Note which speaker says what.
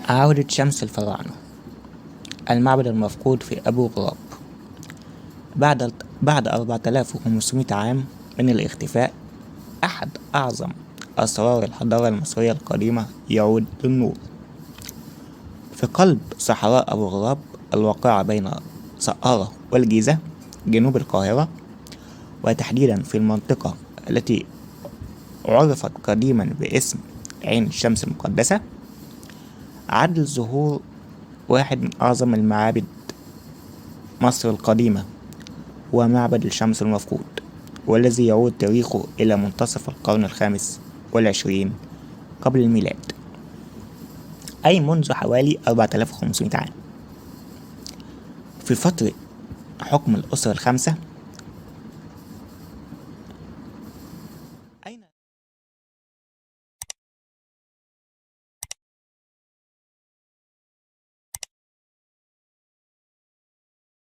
Speaker 1: عودة شمس الفراعنة. المعبد المفقود في أبو غراب. بعد 4500 عام من الاختفاء، أحد أعظم أسرار الحضارة المصرية القديمة يعود للنور. في قلب صحراء أبو غراب الواقعة بين سقارة والجيزة جنوب القاهرة، وتحديدا في المنطقة التي عرفت قديما باسم عين الشمس المقدسة، عدل ظهور واحد من أعظم المعابد مصر القديمة، هو معبد الشمس المفقود، والذي يعود تاريخه إلى منتصف القرن الخامس والعشرين قبل الميلاد، أي منذ حوالي 4500 عام. في فترة حكم الأسرة الخامسة